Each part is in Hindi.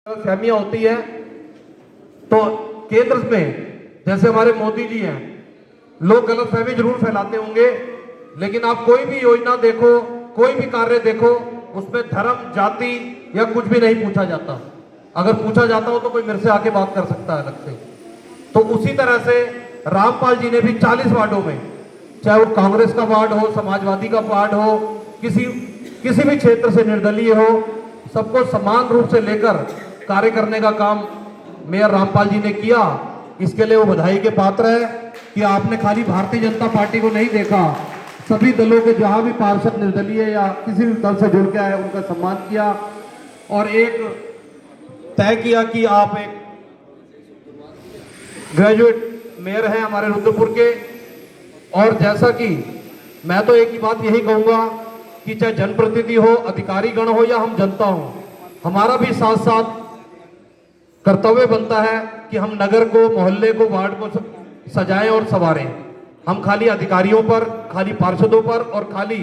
फहमियां होती है तो केंद्र में जैसे हमारे मोदी जी हैं, लोग गलत फहमी जरूर फैलाते होंगे, लेकिन आप कोई भी योजना देखो, कोई भी कार्य देखो, उसमें धर्म, जाति या कुछ भी नहीं पूछा जाता। अगर पूछा जाता हो तो कोई मेरे से आके बात कर सकता है अलग से। तो उसी तरह से रामपाल जी ने भी 40 वार्डों में, चाहे वो कांग्रेस का वार्ड हो, समाजवादी का वार्ड हो, किसी भी क्षेत्र से निर्दलीय हो, सबको समान रूप से लेकर कार्य करने का काम मेयर रामपाल जी ने किया। इसके लिए वो बधाई के पात्र है कि आपने खाली भारतीय जनता पार्टी को नहीं देखा, सभी दलों के जहां भी पार्षद निर्दलीय या किसी भी दल से जुड़ के आए उनका सम्मान किया और एक तय किया कि आप एक ग्रेजुएट मेयर हैं हमारे रुद्रपुर के। और जैसा कि मैं तो एक ही बात यही कहूंगा कि चाहे जनप्रतिनिधि हो, अधिकारी गण हो या हम जनता हो, हमारा भी साथ साथ कर्तव्य बनता है कि हम नगर को, मोहल्ले को, वार्ड को सजाएं और संवारें। हम खाली अधिकारियों पर, खाली पार्षदों पर और खाली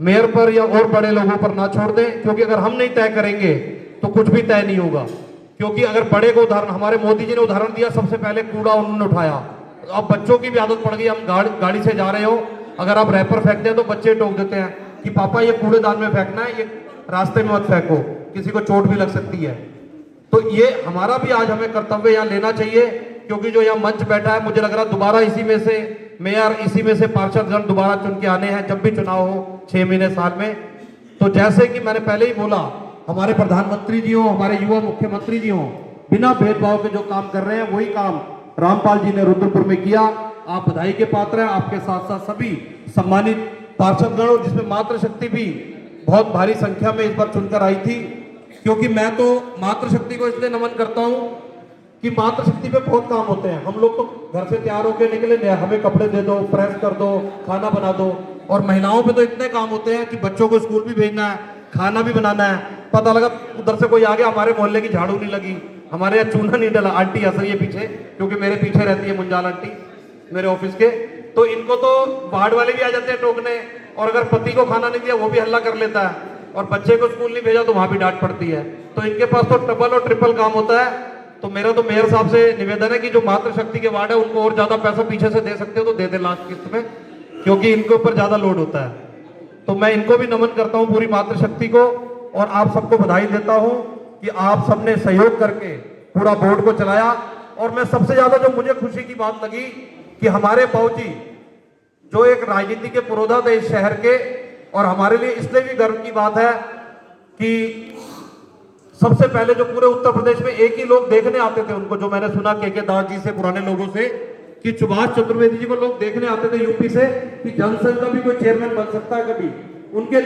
मेयर पर या और बड़े लोगों पर ना छोड़ दें, क्योंकि अगर हम नहीं तय करेंगे तो कुछ भी तय नहीं होगा। क्योंकि अगर बड़े को उदाहरण, हमारे मोदी जी ने उदाहरण दिया, सबसे पहले कूड़ा उन्होंने उठाया। अब बच्चों की भी आदत पड़ गई, हम गाड़ी से जा रहे हो, अगर आप रैपर फेंकते हैं तो बच्चे टोक देते हैं कि पापा ये कूड़ेदान में फेंकना है, ये रास्ते में मत फेंको, किसी को चोट भी लग सकती है। तो ये हमारा भी आज हमें कर्तव्य यहाँ लेना चाहिए, क्योंकि जो यहाँ मंच बैठा है, मुझे लग रहा है दोबारा इसी में से मेयर, इसी में से पार्षदगण दोबारा चुन के आने हैं जब भी चुनाव हो 6 महीने साल में। तो जैसे कि मैंने पहले ही बोला, हमारे प्रधानमंत्री जी हो, हमारे युवा मुख्यमंत्री जी हो, बिना भेदभाव के जो काम कर रहे हैं वही काम रामपाल जी ने रुद्रपुर में किया। आप बधाई के पात्र हैं। आपके साथ साथ सभी सम्मानित पार्षदगण, जिसमें मातृशक्ति भी बहुत भारी संख्या में इस बार चुनकर आई थी, क्योंकि मैं तो मातृशक्ति को इसलिए नमन करता हूं कि मातृशक्ति पे बहुत काम होते हैं। हम लोग तो घर से तैयार होकर निकले, हमें कपड़े दे दो, प्रेस कर दो, खाना बना दो, और महिलाओं पे तो इतने काम होते हैं कि बच्चों को स्कूल भी भेजना है, खाना भी बनाना है। पता लगा उधर से कोई आ गया, हमारे मोहल्ले की झाड़ू नहीं लगी, हमारे यहाँ चूना नहीं डला, आंटी हंस रही है पीछे, क्योंकि मेरे पीछे रहती है मुंजाल आंटी मेरे ऑफिस के। तो इनको तो वार्ड वाले भी आ जाते हैं टोकने, और अगर पति को खाना नहीं दिया वो भी हल्ला कर लेता है, और बच्चे को स्कूल नहीं भेजा तो वहां भी डांट पड़ती है। तो इनके पास तो डबल और ट्रिपल काम होता है। तो मेरा तो मेयर साहब से निवेदन है कि जो मातृशक्ति के वार्ड है उनको और ज्यादा पैसा पीछे से दे सकते हो तो दे दे लास्ट किस्त में, क्योंकि इनके ऊपर ज्यादा लोड होता है। तो मैं इनको भी नमन करता हूँ, पूरी मातृशक्ति को, और आप सबको बधाई देता हूँ कि आप सबने सहयोग करके पूरा बोर्ड को चलाया। और मैं सबसे ज्यादा जो मुझे खुशी की बात लगी कि हमारे बाबूजी जो एक राजनीति के पुरोधा थे इस शहर के, और हमारे लिए इसलिए भी गर्व की बात है कि सबसे पहले जो पूरे उत्तर प्रदेश में एक ही लोग देखने आते थे उनको, जो मैंने सुना के दास जी से, पुराने लोगों से, कि सुभाष चतुर्वेदी जी को लोग देखने आते थे यूपी से कि जनसंघ का भी कोई चेयरमैन बन सकता है कभी, उनके